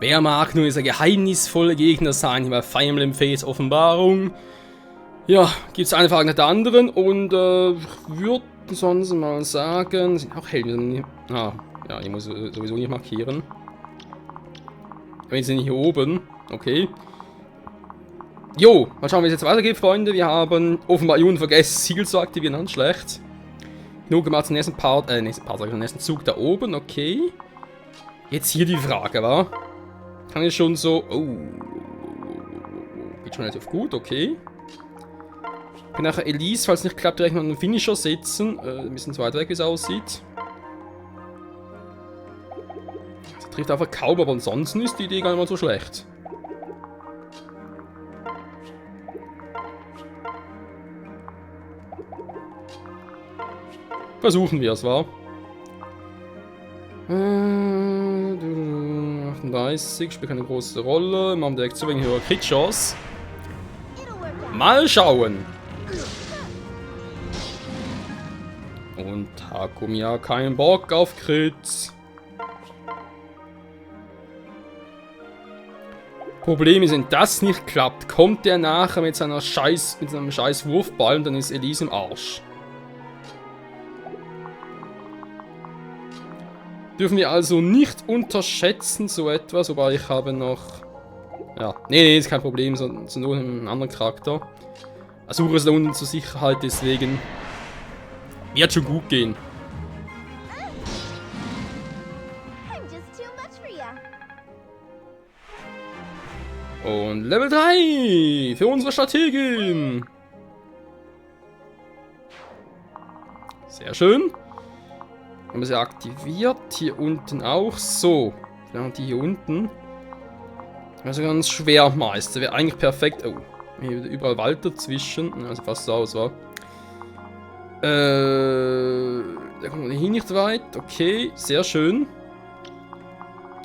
Wer mag nur dieser geheimnisvolle Gegner sein hier bei Fire Emblem Fates Offenbarung? Ja, gibt es eine Frage nach der anderen und würde sonst mal sagen, sind auch Helden. Ah, ja, ich muss sowieso nicht markieren. Wenn sie nicht hier oben, okay. Jo, mal schauen, wie es jetzt weitergeht, Freunde. Wir haben offenbar Juden vergessen, Siegel zu aktivieren, ganz schlecht. Nur gemacht zum nächsten nächsten Zug da oben, okay. Jetzt hier die Frage, wa? Kann ich schon so... Oh. Geht schon relativ gut, okay. Ich kann nachher Elise, falls es nicht klappt, direkt noch einen Finisher setzen. Ein bisschen zu weit weg, wie es aussieht. Sie trifft einfach kaum, aber ansonsten ist die Idee gar nicht mal so schlecht. Versuchen wir es, wa? 38, spielt keine große Rolle. Machen wir direkt zu wenig höhere Crit-Chance. Mal schauen. Und Takumi hat keinen Bock auf Crit. Problem ist, wenn das nicht klappt, kommt der nachher mit seinem scheiß Wurfball und dann ist Elise im Arsch. Dürfen wir also nicht unterschätzen, so etwas, wobei ich habe noch... Ja, nee, ist kein Problem, sondern nur einen anderen Charakter. Asura ist da unten zur Sicherheit, deswegen wird schon gut gehen. Und Level 3 für unsere Strategin. Sehr schön. Haben wir sie aktiviert. Hier unten auch. So. Ja, die hier unten. Also ganz schwer, Meister. Wäre eigentlich perfekt. Oh. Hier überall Wald dazwischen. Also fast so aus war. Da kommt man hier nicht weit. Okay, sehr schön.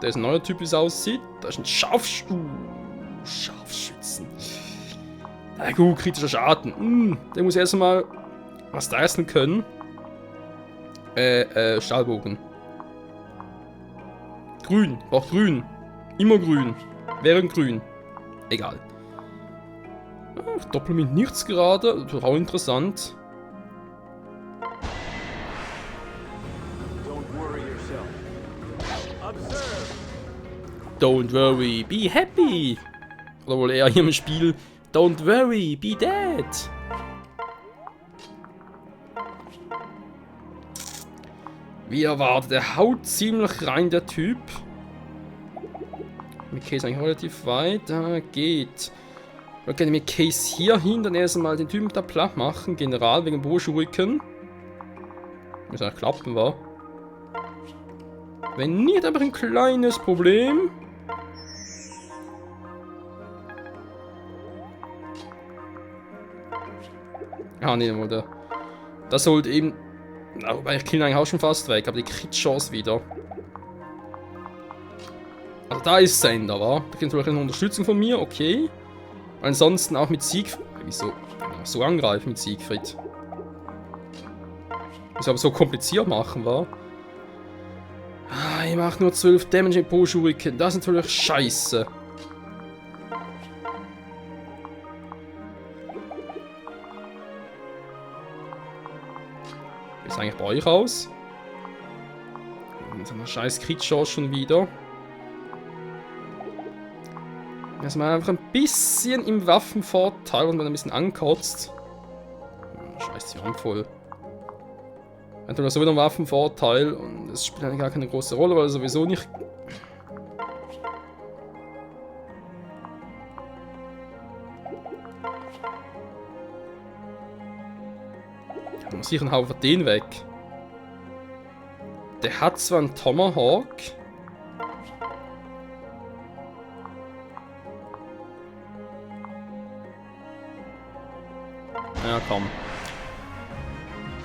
Da ist ein neuer Typ, wie es aussieht. Da ist ein Scharfschützen. Na gut, kritischer Schaden. Der muss erstmal was leisten können. Stahlbogen. Grün. Braucht grün. Immer grün. Während grün. Egal. Ach, Doppel mit nichts gerade. Das ist auch interessant. Don't worry, be happy. Oder wohl eher hier im Spiel. Don't worry, be dead. Wie erwartet, der haut ziemlich rein, der Typ. Mit Case eigentlich relativ weit. Da geht. Wir können mit Case hier hin, dann erstmal den Typen da platt machen. General wegen Boschurken. Muss ja klappen, war. Wenn nicht, aber ein kleines Problem. Ah, nee, oder. Das sollte eben. Wobei, ich kill eigentlich auch schon fast weg, aber die Crit-Chance wieder. Also da ist Sender, wa? Da kriegt natürlich eine Unterstützung von mir, okay. Ansonsten auch mit Siegfried. Wieso so angreifen mit Siegfried? Wieso aber so kompliziert machen, wa? Ah, ich mach nur 12 Damage in Boschuriken. Das ist natürlich scheiße. Wie ist eigentlich bei euch aus? Mit so einer scheiß Crit-Chance schon wieder. Also man einfach ein bisschen im Waffenvorteil und wenn er ein bisschen ankotzt. Scheiß die Hand voll. Dann hat er sowieso einen Waffenvorteil und es spielt eigentlich gar keine große Rolle, weil er sowieso nicht. Da muss ich einen Haufen den weg. Der hat zwar einen Tomahawk. Ja, komm.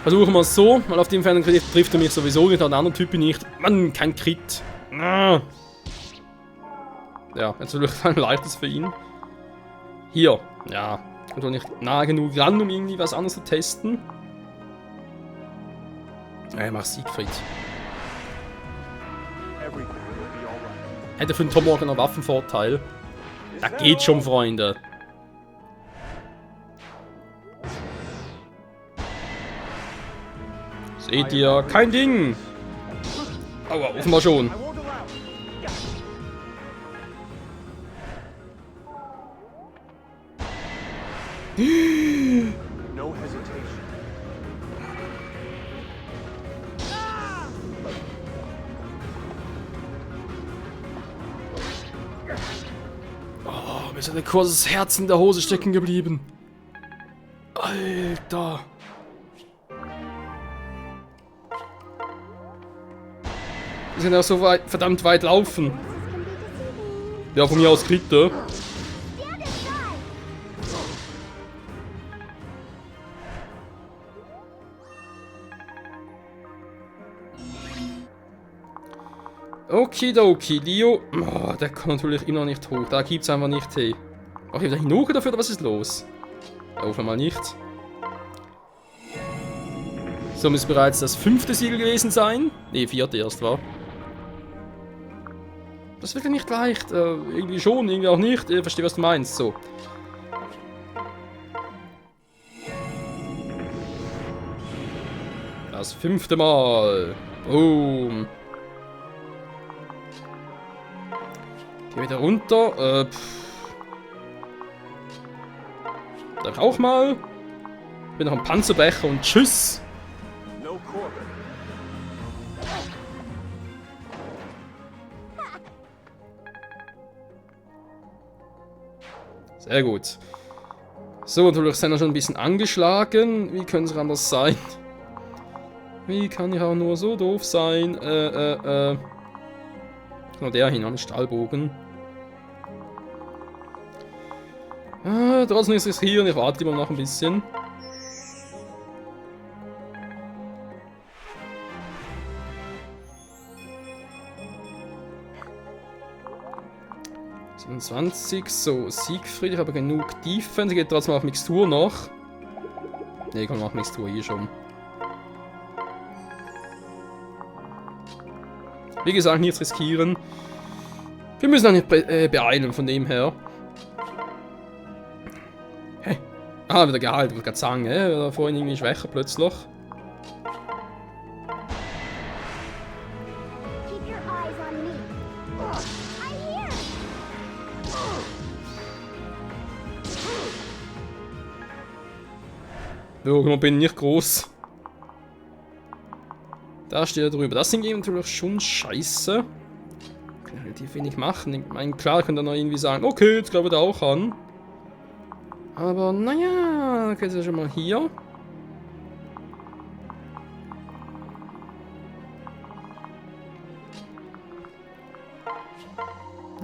Versuchen wir es so, weil auf dem Fern trifft er mich sowieso nicht, an anderen Typen nicht. Mann, kein Crit. Ah. Ja, jetzt wird es ein leichtes für ihn. Hier, ja. Kommt doch nicht nah genug ran, um irgendwie was anderes zu testen. Ja, mach Siegfried. Hätte für den Tomahawk noch Waffenvorteil. Da geht schon, Freunde. Seht ihr? Kein Ding. Aua, offenbar schon. No hesitation. Oh, mir ist ein kurzes Herz in der Hose stecken geblieben. Alter. Wir sind ja so weit, verdammt weit laufen. Ja, von mir aus kriegt er. Okidoki, Dio. Oh, der kommt natürlich immer noch nicht hoch. Da gibt es einfach nicht hey. Ach, ich habe genug dafür, oder was ist los? Auf einmal nicht. So, muss bereits das 5. Siegel gewesen sein. Ne, 4. erst war. Das ist wirklich nicht leicht. Irgendwie schon, irgendwie auch nicht. Ich verstehe, was du meinst. So. Das 5. Mal. Boom. Geh wieder runter. Da auch mal. Bin noch ein Panzerbecher und tschüss. No Corbin. Sehr gut. So, natürlich sind wir schon ein bisschen angeschlagen. Wie könnte es anders sein? Wie kann ich auch nur so doof sein? Nur der hin, am Stahlbogen. Trotzdem ist es hier und ich warte immer noch ein bisschen. So, Siegfried, ich habe genug Defense, geht trotzdem auf Mixtur noch. Ne, komm, mach Mixtur hier schon. Wie gesagt, nichts riskieren. Wir müssen auch nicht beeilen, von dem her. Hä? Ah, wieder geheilt, wollte gerade sagen, war vorhin irgendwie schwächer plötzlich. Keep your eyes on me. I hear. So, ich bin nicht groß. Da steht er drüber. Das sind natürlich schon scheiße. Kann relativ wenig machen. Ich meine, klar, kann dann noch irgendwie sagen, okay, jetzt glaube ich da auch an. Aber naja, okay, jetzt ist ja schon mal hier.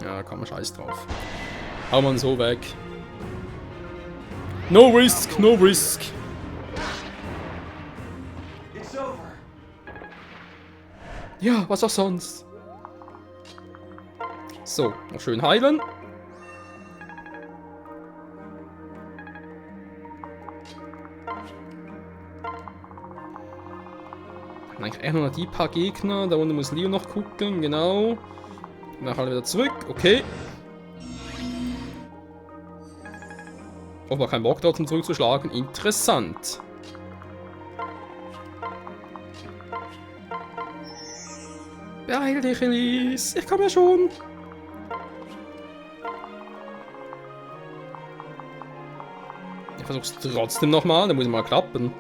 Ja, kann man scheiß drauf. Hau man so weg. No risk, no risk. It's over. Ja, was auch sonst. So, noch schön heilen. Eigentlich eher nur noch die paar Gegner. Da unten muss Leo noch gucken, genau. Nach alle wieder zurück, okay. Offenbar kein Bock dort, um zurückzuschlagen. Interessant. Beeil dich, Elise. Ich komme ja schon. Ich versuch's trotzdem nochmal. Dann muss ich mal klappen.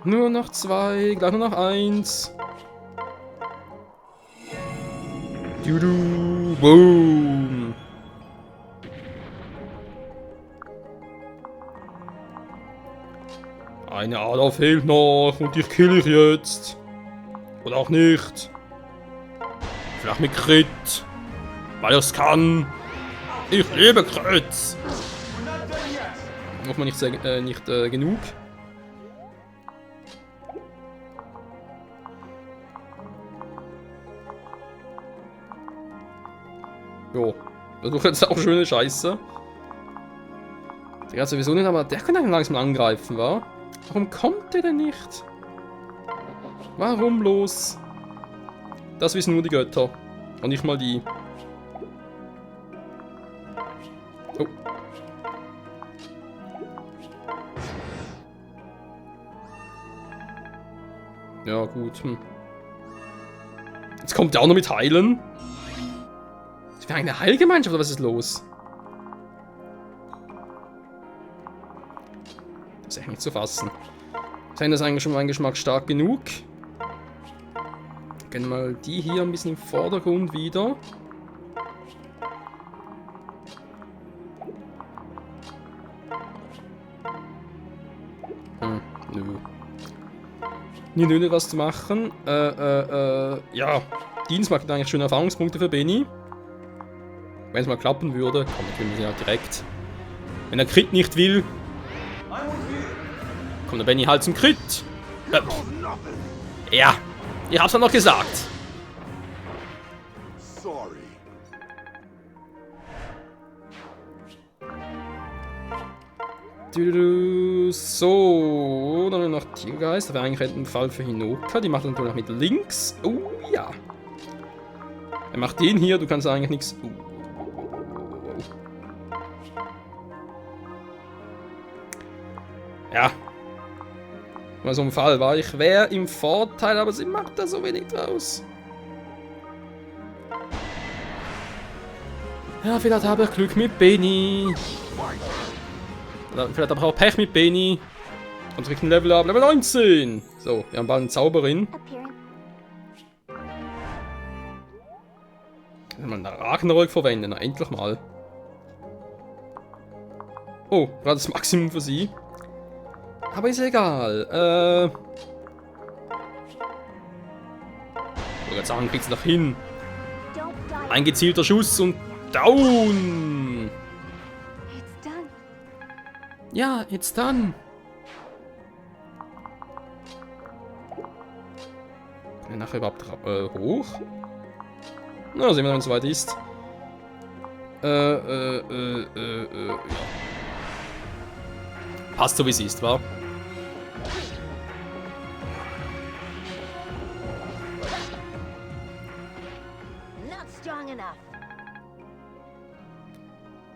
Nur noch 2, gleich nur noch 1. Judu, boom. Eine Ader fehlt noch und ich kill ich jetzt. Oder auch nicht. Vielleicht mit Crit. Weil ich es kann. Ich liebe Crits. We're not done yet. Noch mal nicht genug. Jo, das ist jetzt auch schöne Scheiße. Der hat sowieso nicht, aber der kann dann langsam angreifen, wa? Warum kommt der denn nicht? Warum bloß? Das wissen nur die Götter. Und nicht mal die. Oh. Ja, gut. Jetzt kommt der auch noch mit Heilen. Ist wir eine Heilgemeinschaft oder was ist los? Das ist echt nicht zu fassen. Sein das eigentlich schon mein Geschmack stark genug? Gehen mal die hier ein bisschen im Vordergrund wieder. Nö. Nö, was zu machen. Ja. Dienst macht eigentlich schöne Erfahrungspunkte für Benny. Wenn es mal klappen würde, komm, wir können ja direkt. Wenn der Crit nicht will, kommt der Benny halt zum Crit. Ja, ich hab's ja noch gesagt. Sorry. So, dann haben wir noch Tiergeist. Das wäre eigentlich ein Fall für Hinoka. Die macht er natürlich mit links. Oh ja. Er macht den hier, du kannst eigentlich nichts. Ja. Mal so ein Fall war. Ich wäre im Vorteil, aber sie macht da so wenig draus. Ja, vielleicht habe ich Glück mit Benny. Vielleicht aber auch Pech mit Benny. Und direkt ein Level up, Level 19. So, wir haben bald eine Zauberin. Appearing. Mal einen Ragnarök verwenden, na, endlich mal. Oh, gerade das Maximum für sie. Aber ist egal. Ich wollte sagen, kriegt's noch hin. Don't die. Ein gezielter Schuss und down. It's done. Ja, jetzt dann. Kann ich nachher überhaupt hoch? Na, sehen wir, wenn es soweit ist. Ja. Passt so, wie es ist, wa? Not strong enough.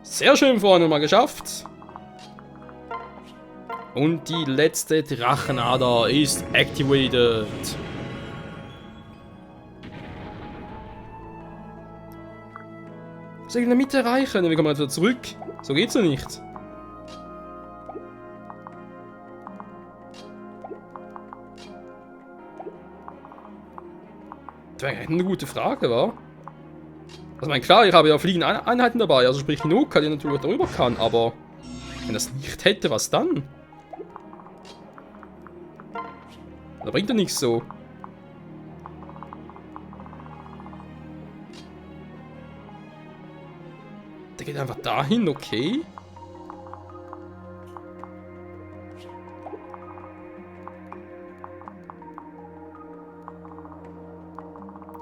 Sehr schön, vorne mal geschafft. Und die letzte Drachenader ist activated. Soll ich in der Mitte erreichen? Wir kommen jetzt wieder zurück. So geht's ja nicht. Das wäre eine gute Frage, wa? Also, ich meine, klar, ich habe ja fliegende Einheiten dabei, also sprich Hinoka, die natürlich darüber kann, aber wenn das nicht hätte, was dann? Da bringt er nichts so. Der geht einfach dahin, okay.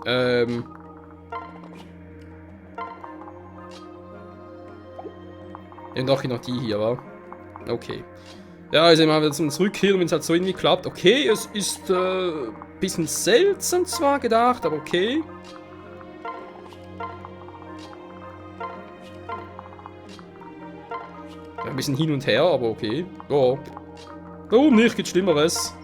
Ja, doch noch die hier, wa? Okay. Ja, also immer wieder zum Zurückkehren, wenn es halt so irgendwie klappt. Okay, es ist ein bisschen seltsam zwar gedacht, aber okay. Ein bisschen hin und her, aber okay. Ja. Warum nicht? Gibt Schlimmeres.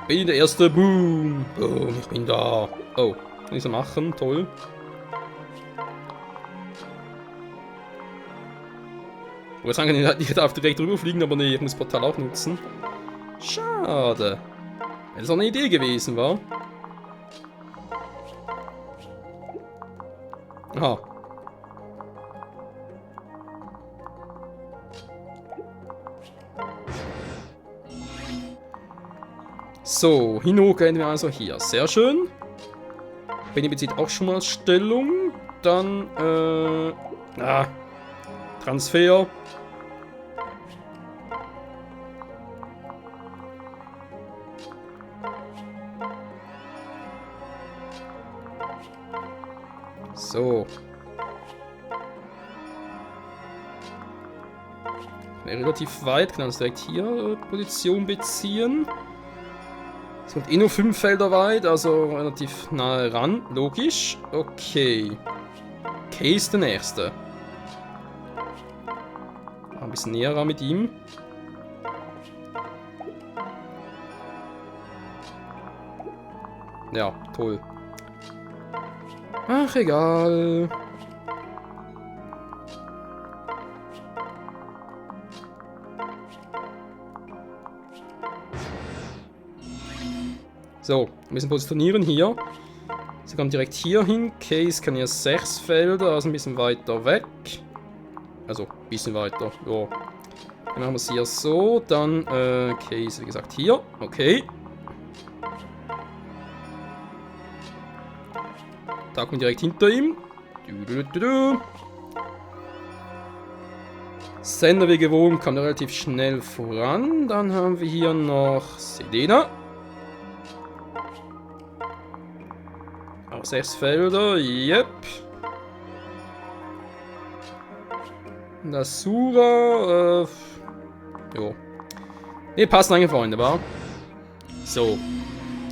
Bin der erste. Boom. Boom, ich bin da. Oh, kann ich so machen. Toll. Ich wollte sagen, ich darf direkt drüber fliegen, aber nee, ich muss Portal auch nutzen. Schade. Wenn das auch eine Idee gewesen war. Aha. So, Hinoka enden wir also hier. Sehr schön. Benny bezieht auch schon mal Stellung. Dann, Transfer. So. Relativ weit, kann uns direkt hier Position beziehen. Es sind nur 5 Felder weit, also relativ nahe ran. Logisch. Okay. Kay ist der nächste. Ein bisschen näher ran mit ihm. Ja, toll. Ach, egal. So, wir müssen positionieren hier. Sie kommt direkt hier hin. Case kann hier 6 Felder, also ein bisschen weiter weg. Also, ein bisschen weiter, ja. Dann machen wir es hier so, dann Case, wie gesagt, hier. Okay. Da kommt direkt hinter ihm. Sender wie gewohnt kommt relativ schnell voran. Dann haben wir hier noch Selena. Auch 6 Felder, yep. Nasura, jo. Wir passen eigentlich, Freunde, wa? So.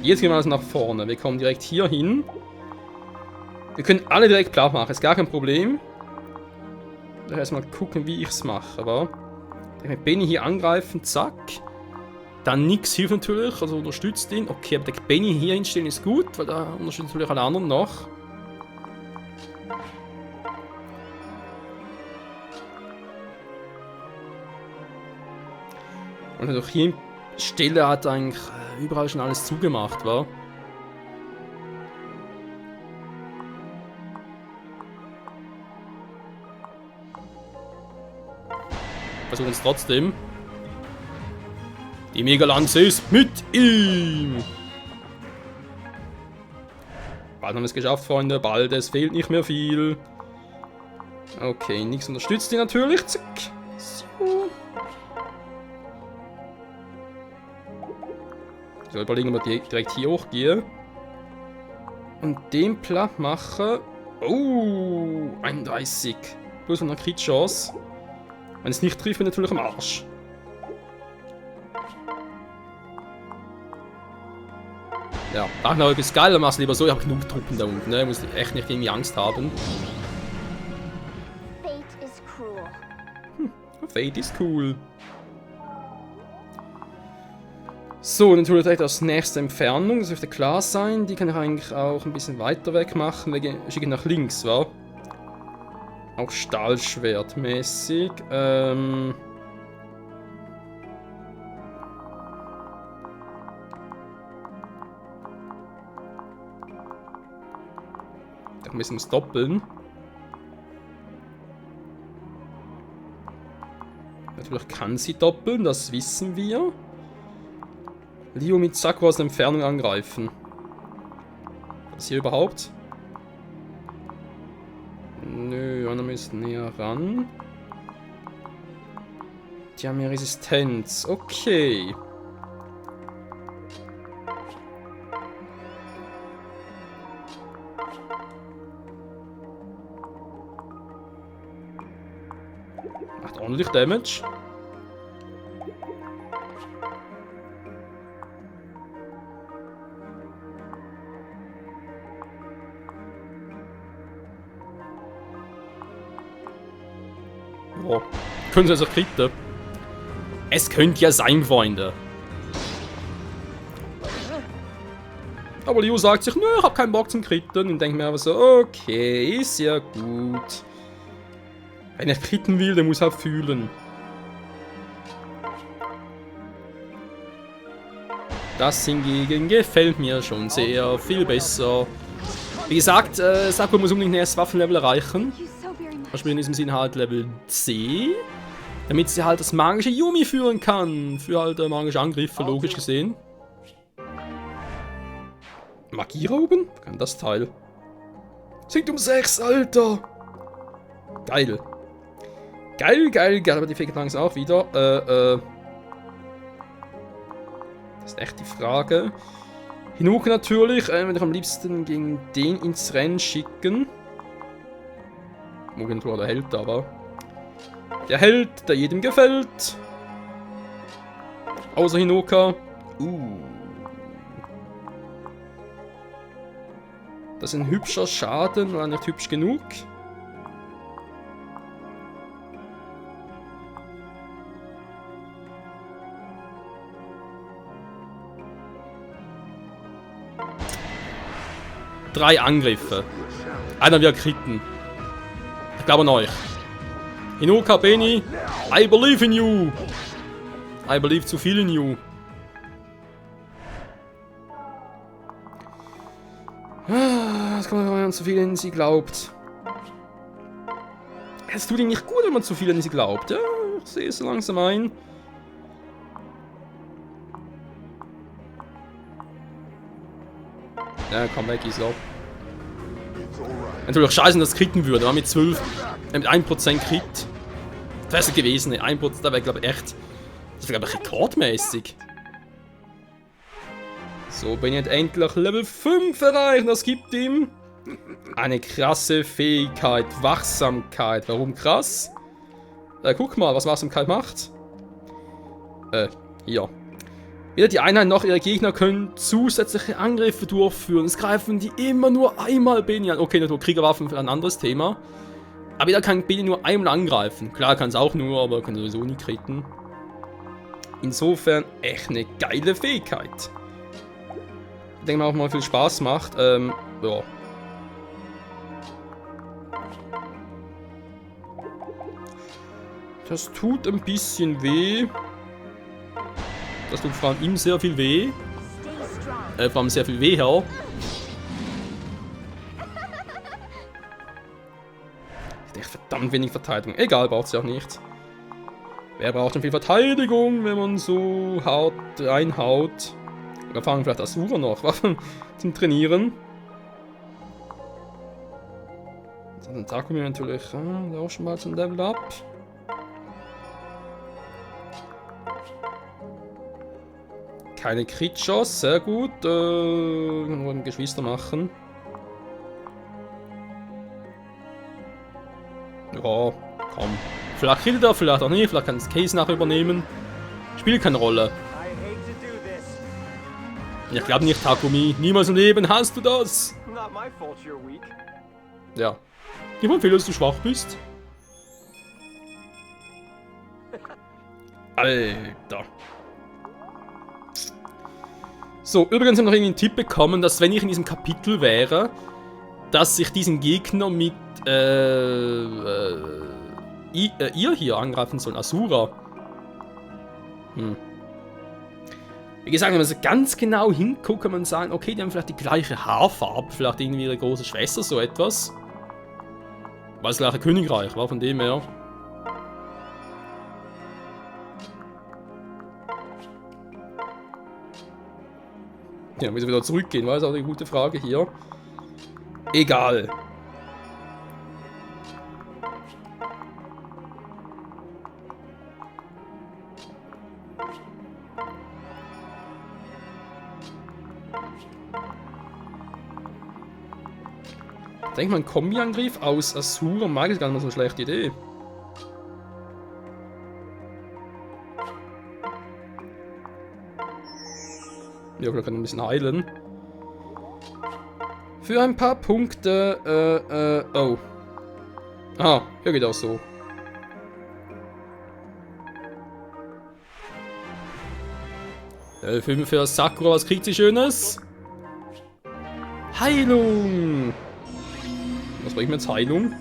Jetzt gehen wir also nach vorne. Wir kommen direkt hier hin. Wir können alle direkt platt machen, ist gar kein Problem. Da erstmal gucken, wie ich es mache, aber mit Benny hier angreifen, zack. Dann nix hilft natürlich, also unterstützt ihn. Okay, aber der Benny hier hinstellen ist gut, weil da unterstützt natürlich alle anderen noch. Und natürlich hier in Stelle hat eigentlich überall schon alles zugemacht, wa? Versuchen es trotzdem. Die Megalanze ist mit ihm. Bald haben wir es geschafft, Freunde. Bald, es fehlt nicht mehr viel. Okay, nichts unterstützt ihn natürlich. Zack. So. Ich soll überlegen, ob ich direkt hier hochgehe. Und den platt mache. Oh, 31. Plus eine Crit-Chance. Wenn es nicht trifft, bin ich natürlich am Arsch. Ja, Ragnarök ist geil, dann mach's lieber so. Ich habe genug Truppen da unten, ne? Ich muss echt nicht irgendwie Angst haben. Fate is cruel. Fate is cool. So, natürlich direkt aus nächster Entfernung, das dürfte klar sein. Die kann ich eigentlich auch ein bisschen weiter weg machen. Wir schicken nach links, wa? Auch Stahlschwertmäßig. Da müssen wir es doppeln. Natürlich kann sie doppeln, das wissen wir. Leo mit Sakura aus der Entfernung angreifen. Was hier überhaupt? Nö, wir müssen näher ran. Die haben ja Resistenz. Okay. Macht ordentlich Damage. Oh. Können sie also kritten? Es könnte ja sein, Freunde. Aber Leo sagt sich, nö, ich hab keinen Bock zum Kritten. Und denkt mir aber so, okay, ist ja gut. Wenn er kritten will, der muss halt fühlen. Das hingegen gefällt mir schon sehr viel besser. Wie gesagt, Sakura muss unbedingt ein erstes Waffenlevel erreichen. Ich spiele in diesem Sinne halt Level C. Damit sie halt das magische Yumi führen kann. Für halt magische Angriffe, logisch gesehen. Magieraugen? Kann das Teil. Sinkt um 6, Alter! Geil. Geil, geil, geil. Aber die fehlt langsam auch wieder. Das ist echt die Frage. Hinuke natürlich. Würde ich am liebsten gegen den ins Rennen schicken. Mugentor der Held, aber... Der Held, der jedem gefällt. Außer Hinoka. Das ist ein hübscher Schaden, war nicht hübsch genug. Drei Angriffe. Einer wird Kritten. Ich glaube an euch. Hinoka, Beni, I believe in you. I believe zu viel in you. Das kann man, wenn man zu viel in sie glaubt. Es tut ihm nicht gut, wenn man zu viel in sie glaubt. Ja, ich sehe es so langsam ein. Ja, komm weg, Isla. Natürlich scheiße, dass es kritten würde, aber mit 12, mit 1% Crit. Das wäre es gewesen, 1%, da wäre glaube ich echt, das wäre glaube ich rekordmäßig. So, bin ich endlich Level 5 erreicht, das gibt ihm eine krasse Fähigkeit, Wachsamkeit. Warum krass? Guck mal, was Wachsamkeit macht. Hier. Weder die Einheit noch ihre Gegner können zusätzliche Angriffe durchführen. Es greifen die immer nur einmal Beni an. Okay, natürlich Kriegerwaffen für ein anderes Thema. Aber jeder kann Beni nur einmal angreifen. Klar kann es auch nur, aber kann sowieso nie kritten. Insofern echt eine geile Fähigkeit. Ich denke mal auch mal viel Spaß macht. Ja. Das tut ein bisschen weh. Das tut vor allem ihm sehr viel weh. Vor allem sehr viel weh her. Echt verdammt wenig Verteidigung. Egal, braucht sie auch nicht. Wer braucht denn viel Verteidigung, wenn man so hart reinhaut? Wir fangen vielleicht Asura noch Waffen zum Trainieren. Dann Takumi natürlich auch schon mal zum Level Up. Keine Crit-Chance, sehr gut. Nur ein Geschwister machen. Ja, komm. Vielleicht killt er, vielleicht auch nicht. Vielleicht kann das Case nachher übernehmen. Spielt keine Rolle. Ich glaube nicht, Takumi. Niemals im Leben hast du das. Ja. Niemand will, dass du schwach bist. Alter. So, übrigens haben wir noch irgendwie einen Tipp bekommen, dass wenn ich in diesem Kapitel wäre, dass ich diesen Gegner mit ihr hier angreifen soll, Asura. Wie gesagt, wenn man so ganz genau hinguckt, kann man sagen, okay, die haben vielleicht die gleiche Haarfarbe, vielleicht irgendwie ihre große Schwester, so etwas. Weil das gleiche Königreich war, von dem her. Ja, müssen wir wieder zurückgehen, war das auch eine gute Frage hier. Egal. Ich denke mal, ein Kombi-Angriff aus Asura mag ich gar nicht mal so eine schlechte Idee. Ja, wir können ein bisschen heilen. Für ein paar Punkte, oh. Ah, hier geht auch so. Film für Sakura, was kriegt sie Schönes? Heilung! Was bringt mir jetzt Heilung?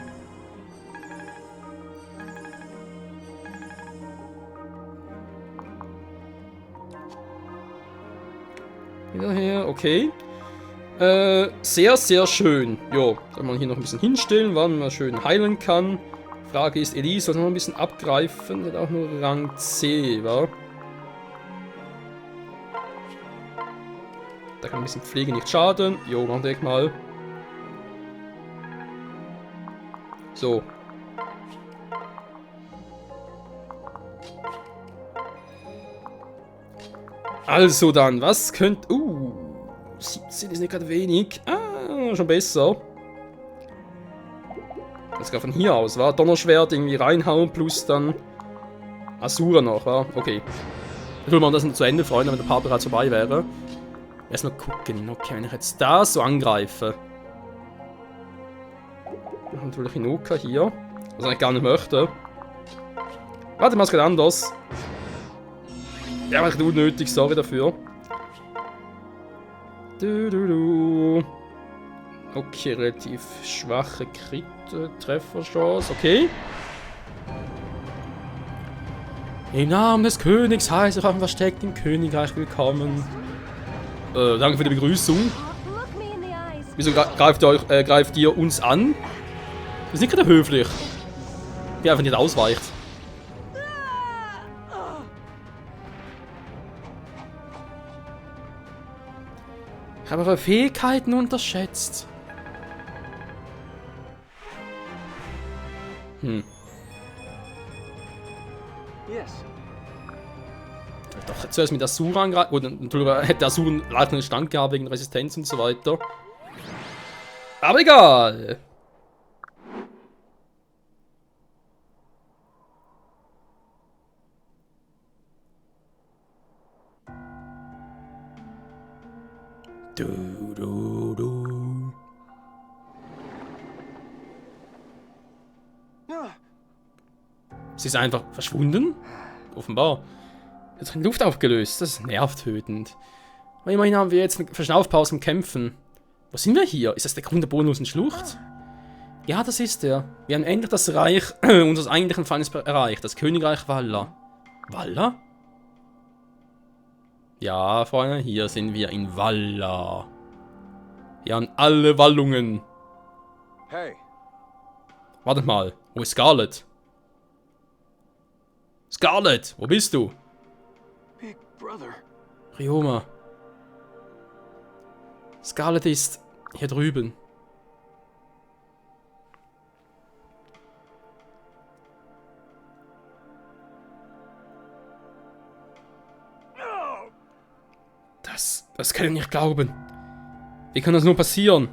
Wieder her, okay. Sehr, sehr schön. Jo, soll man hier noch ein bisschen hinstellen, wann man schön heilen kann. Frage ist, Elise soll noch ein bisschen abgreifen. Die hat auch nur Rang C, wa? Da kann ein bisschen Pflege nicht schaden. Jo, mach direkt mal. So. Also dann, was könnte... 17 ist nicht gerade wenig. Ah, schon besser. Das geht von hier aus, war Donnerschwert irgendwie reinhauen plus dann Asura noch, war okay. Ich will mal das zu Ende freuen, damit der Part bereits vorbei wäre. Erstmal gucken, okay, wenn ich jetzt da so angreife. Natürlich Hinoka hier, was ich gar nicht möchte. Warte mal, es geht anders. Ja, aber echt unnötig, sorry dafür. Okay, relativ schwache Crit-Trefferchance, okay. Im Namen des Königs heißt ich auf dem versteckten Königreich willkommen. Danke für die Begrüßung. Look me in the eyes. Wieso greift ihr uns an? Wir sind gerade höflich. Die einfach nicht ausweicht. Ich habe eure Fähigkeiten unterschätzt. Yes. Doch zuerst mit Asura angreifen. Oder natürlich hätte Asura leider einen Stand gehabt wegen Resistenz und so weiter. Aber egal. Du. Sie ist einfach verschwunden? Offenbar. Hat sich in Luft aufgelöst. Das ist nervtötend. Aber immerhin haben wir jetzt eine Verschnaufpause im Kämpfen. Wo sind wir hier? Ist das der Grund der bodenlosen Schlucht? Ja, das ist er. Wir haben endlich das Reich unseres eigentlichen Feindes erreicht. Das Königreich Valla. Valla? Ja, Freunde, hier sind wir in Valla. Wir haben alle Wallungen. Hey, Wartet mal, wo ist Scarlet? Scarlet, wo bist du? big brother. Ryoma. Scarlet ist hier drüben. Das kann ich nicht glauben. Wie kann das nur passieren?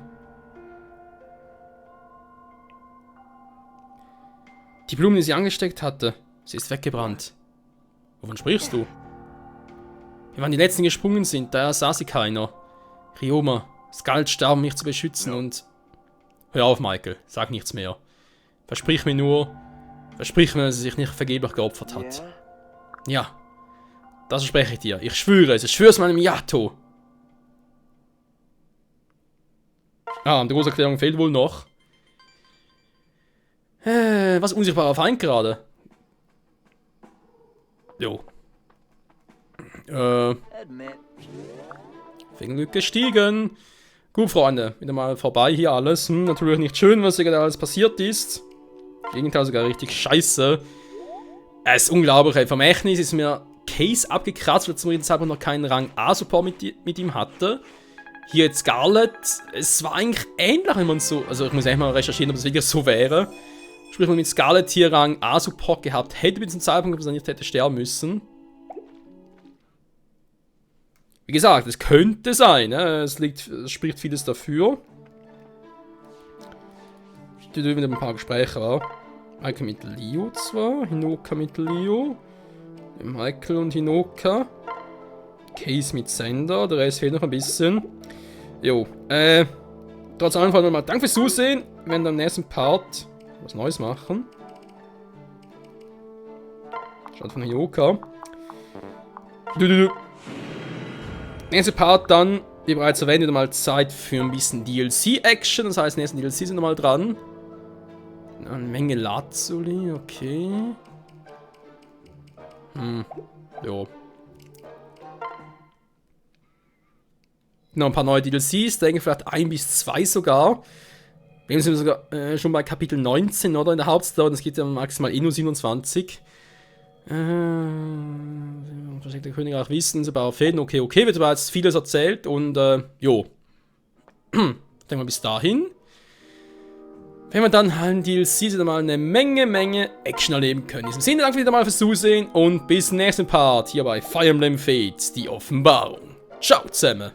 Die Blume, die sie angesteckt hatte, sie ist weggebrannt. Wovon sprichst du? Wir waren die Letzten, die gesprungen sind, daher sah sie keiner. Ryoma, Scarlet starb, um mich zu beschützen und... Hör auf, Michael, sag nichts mehr. Versprich mir, dass sie sich nicht vergeblich geopfert hat. Ja, das verspreche ich dir. Ich schwöre es meinem Yato. Ah, und die Großerklärung fehlt wohl noch. Was unsichtbarer Feind gerade? Jo. Fingerglück gestiegen. Gut, Freunde. Wieder mal vorbei hier alles. Natürlich nicht schön, was hier gerade alles passiert ist. Im Gegenteil, sogar richtig scheiße. Es ist unglaublich, ey. Vom Echnis ist mir Case abgekratzt, weil ich zum Zeitpunkt noch keinen Rang A-Support mit ihm hatte. Hier jetzt Scarlet. Es war eigentlich ähnlich, wenn man so... Also ich muss echt mal recherchieren, ob es wirklich so wäre. Sprich, wenn man mit Scarlet hier Rang A-Support gehabt hätte, bis zum Zeitpunkt, dass er nicht hätte sterben müssen. Wie gesagt, es könnte sein, ne? Es spricht vieles dafür. Die dürfen ein paar Gespräche war. Michael mit Leo zwar, Hinoka mit Leo. Michael und Hinoka. Case mit Sender, der Rest fehlt noch ein bisschen. Jo, trotz allem nochmal danke fürs Zusehen. Wir werden im nächsten Part was Neues machen. Schaut von Hinoka. Nächster Part dann, wie bereits erwähnt, wieder mal Zeit für ein bisschen DLC-Action. Das heißt, nächsten DLC sind nochmal dran. Eine Menge Lazuli, okay. Jo. Noch ein paar neue DLCs, denke vielleicht 1 bis 2 sogar. Wir sind sogar schon bei Kapitel 19, oder? In der Hauptstory, das geht ja maximal nur 27. Versteckter Königreich Wissen, so bei Fäden, okay, wird aber jetzt vieles erzählt und jo. Denken wir bis dahin. Wenn wir dann halt in DLC wieder mal eine Menge Action erleben können. In diesem Sinne, danke wieder mal fürs Zusehen und bis zum nächsten Part hier bei Fire Emblem Fates, die Offenbarung. Ciao zusammen!